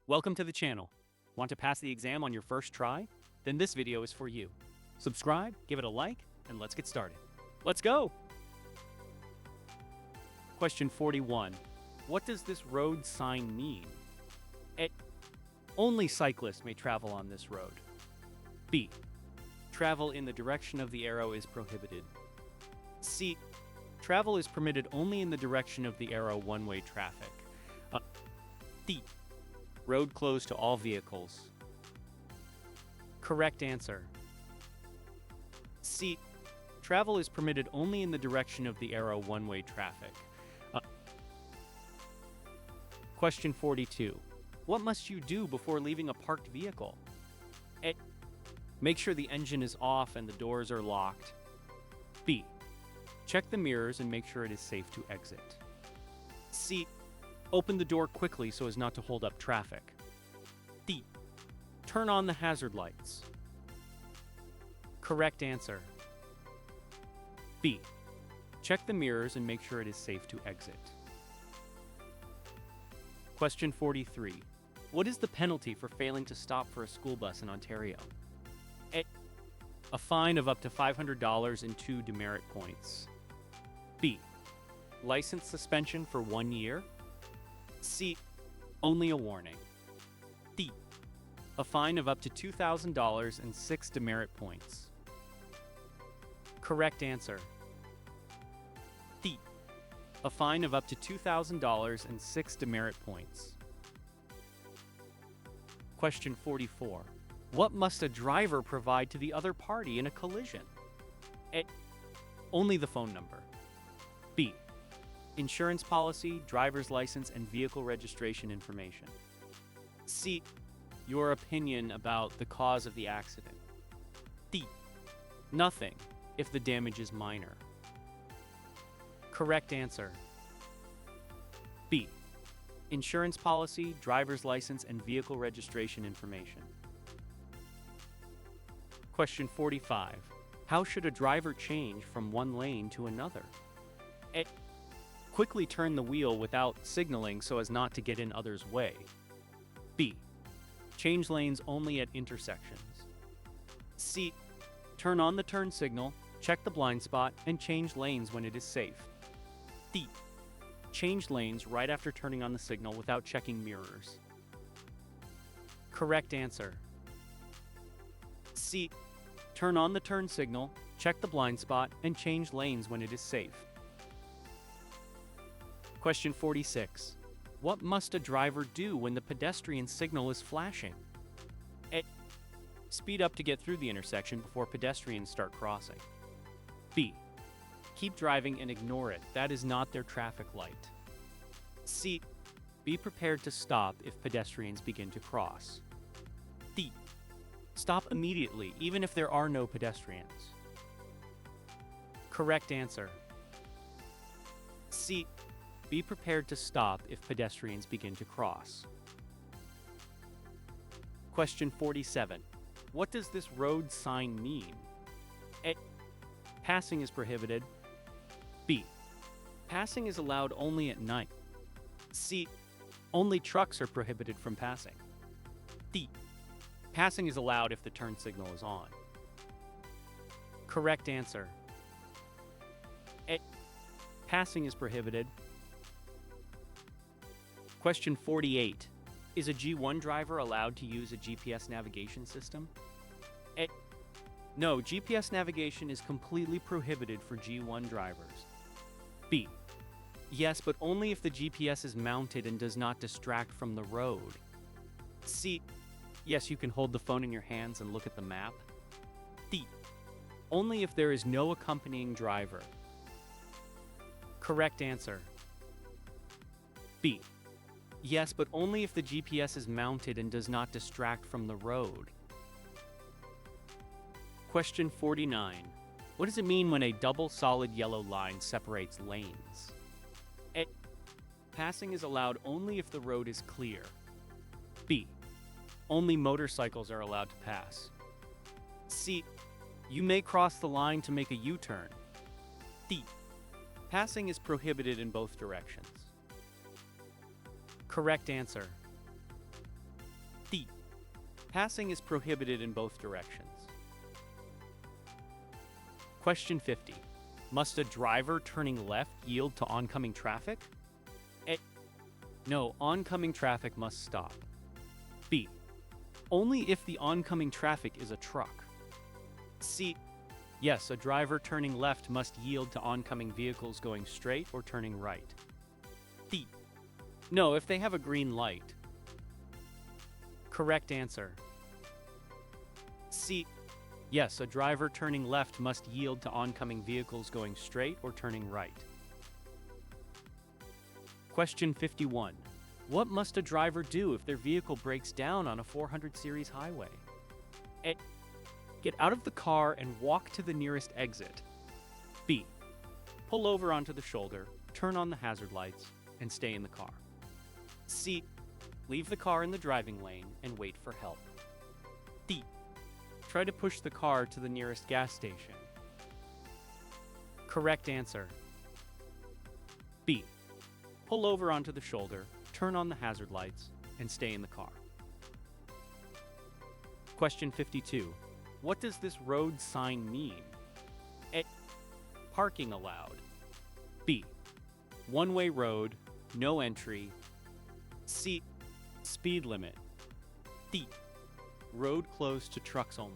Welcome to the channel. Want to pass the exam on your first try? Then this video is for you. Subscribe, give it a like, and let's get started. Let's go! Question 41. What does this road sign mean? A. Only cyclists may travel on this road. B. Travel in the direction of the arrow is prohibited. C. Travel is permitted only in the direction of the arrow one-way traffic. D. Road closed to all vehicles. Correct answer. C. Travel is permitted only in the direction of the arrow one-way traffic. Question 42. What must you do before leaving a parked vehicle? A. Make sure the engine is off and the doors are locked. B. Check the mirrors and make sure it is safe to exit. C. Open the door quickly so as not to hold up traffic. D. Turn on the hazard lights. Correct answer. B. Check the mirrors and make sure it is safe to exit. Question 43. What is the penalty for failing to stop for a school bus in Ontario? A fine of up to $500 and 2 demerit points. B. License suspension for 1 year. C. Only a warning. D. A fine of up to $2,000 and 6 demerit points. Correct answer. D. A fine of up to $2,000 and 6 demerit points. Question 44. What must a driver provide to the other party in a collision? A. Only the phone number. B. Insurance policy, driver's license, and vehicle registration information. C. Your opinion about the cause of the accident. D. Nothing, if the damage is minor. Correct answer. B. Insurance policy, driver's license, and vehicle registration information. Question 45. How should a driver change from one lane to another? A. Quickly turn the wheel without signaling so as not to get in others' way. B. Change lanes only at intersections. C. Turn on the turn signal, check the blind spot, and change lanes when it is safe. D. Change lanes right after turning on the signal without checking mirrors. Correct answer. C. Turn on the turn signal, check the blind spot, and change lanes when it is safe. Question 46. What must a driver do when the pedestrian signal is flashing? A. Speed up to get through the intersection before pedestrians start crossing. B. Keep driving and ignore it. That is not their traffic light. C. Be prepared to stop if pedestrians begin to cross. D. Stop immediately, even if there are no pedestrians. Correct answer. C. Be prepared to stop if pedestrians begin to cross. Question 47. What does this road sign mean? A. Passing is prohibited. B. Passing is allowed only at night. C. Only trucks are prohibited from passing. D. Passing is allowed if the turn signal is on. Correct answer. A. Passing is prohibited. Question 48. Is a G1 driver allowed to use a GPS navigation system? A. No, GPS navigation is completely prohibited for G1 drivers. B. Yes, but only if the GPS is mounted and does not distract from the road. C. Yes, you can hold the phone in your hands and look at the map. D. Only if there is no accompanying driver. Correct answer. B. Yes, but only if the GPS is mounted and does not distract from the road. Question 49. What does it mean when a double solid yellow line separates lanes? A. Passing is allowed only if the road is clear. B. Only motorcycles are allowed to pass. C. You may cross the line to make a U-turn. D. Passing is prohibited in both directions. Correct answer. Passing is prohibited in both directions. Question 50. Must a driver turning left yield to oncoming traffic? A. No, oncoming traffic must stop. B. Only if the oncoming traffic is a truck. C. Yes, a driver turning left must yield to oncoming vehicles going straight or turning right. D. No, if they have a green light. Correct answer. C. Yes, a driver turning left must yield to oncoming vehicles going straight or turning right. Question 51. What must a driver do if their vehicle breaks down on a 400 series highway? A. Get out of the car and walk to the nearest exit. B. Pull over onto the shoulder, turn on the hazard lights, and stay in the car. C. Leave the car in the driving lane and wait for help. D. Try to push the car to the nearest gas station. Correct answer. B. Pull over onto the shoulder, turn on the hazard lights, and stay in the car. Question 52. What does this road sign mean? A. Parking allowed. B. One-way road, no entry. C. Speed limit. D. Road closed to trucks only.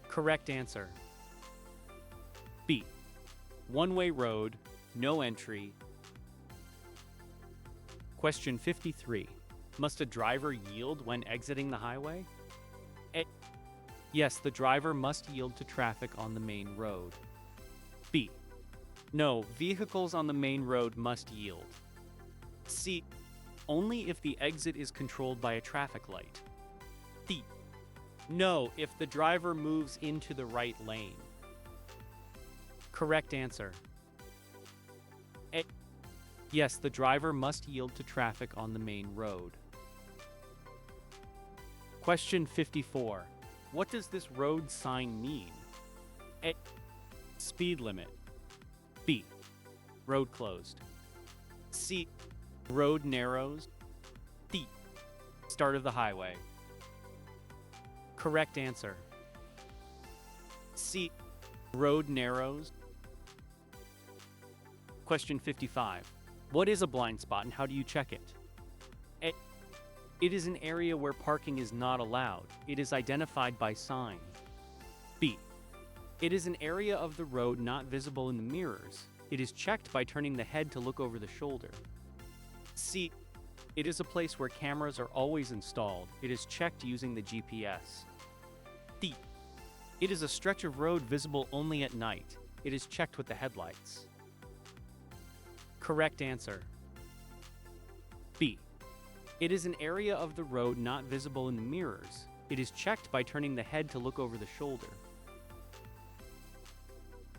Correct answer. B. One-way road, no entry. Question 53. Must a driver yield when exiting the highway? A. Yes, the driver must yield to traffic on the main road. B. No, vehicles on the main road must yield. C. Only if the exit is controlled by a traffic light. D. No, if the driver moves into the right lane. Correct answer. A. Yes, the driver must yield to traffic on the main road. Question 54. What does this road sign mean? A. Speed limit. B. Road closed. C. Road narrows. D. Start of the highway. Correct answer. C. Road narrows. Question 55. What is a blind spot and how do you check it? A. It is an area where parking is not allowed. It is identified by signs. B. It is an area of the road not visible in the mirrors. It is checked by turning the head to look over the shoulder. C. It is a place where cameras are always installed. It is checked using the GPS. D. It is a stretch of road visible only at night. It is checked with the headlights. Correct answer. B. It is an area of the road not visible in the mirrors. It is checked by turning the head to look over the shoulder.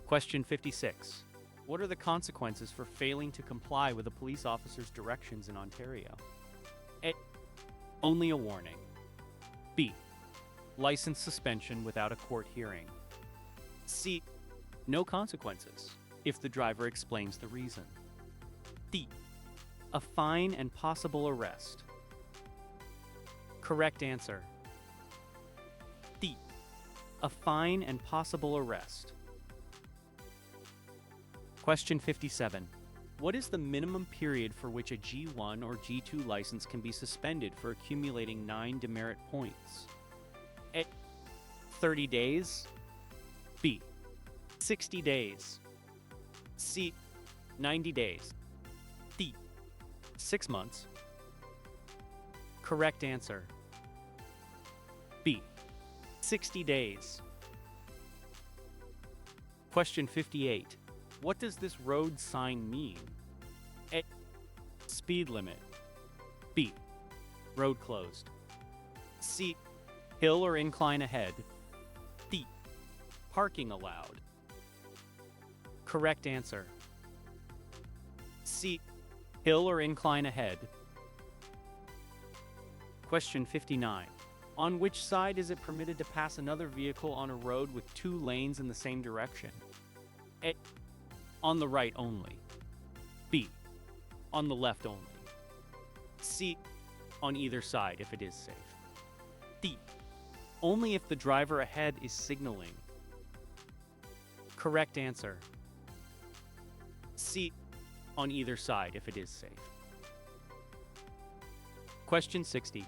Question 56. What are the consequences for failing to comply with a police officer's directions in Ontario? A. Only a warning. B. License suspension without a court hearing. C. No consequences, if the driver explains the reason. D. A fine and possible arrest. Correct answer. D. A fine and possible arrest. Question 57. What is the minimum period for which a G1 or G2 license can be suspended for accumulating 9 demerit points? A. 30 days. B. 60 days. C. 90 days. D. 6 months. Correct answer. B. 60 days. Question 58. What does this road sign mean? A. Speed limit. B. Road closed. C. Hill or incline ahead. D. Parking allowed. Correct answer. C. Hill or incline ahead. Question 59. On which side is it permitted to pass another vehicle on a road with 2 lanes in the same direction? A. On the right only. B. On the left only. C. On either side if it is safe. D. Only if the driver ahead is signaling. Correct answer. C. On either side if it is safe. Question 60.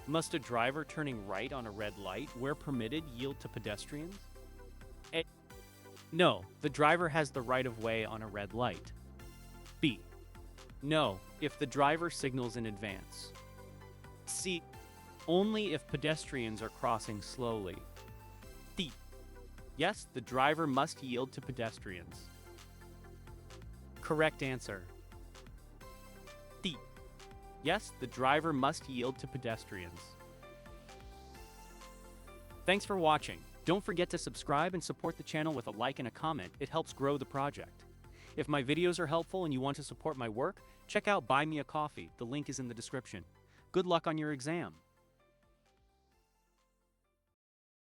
Must a driver turning right on a red light, where permitted, yield to pedestrians? A. No, the driver has the right of way on a red light. B. No, if the driver signals in advance. C. Only if pedestrians are crossing slowly. D. Yes, the driver must yield to pedestrians. Correct answer. D. Yes, the driver must yield to pedestrians. Thanks for watching. Don't forget to subscribe and support the channel with a like and a comment. It helps grow the project. If my videos are helpful and you want to support my work, check out Buy Me a Coffee. The link is in the description. Good luck on your exam.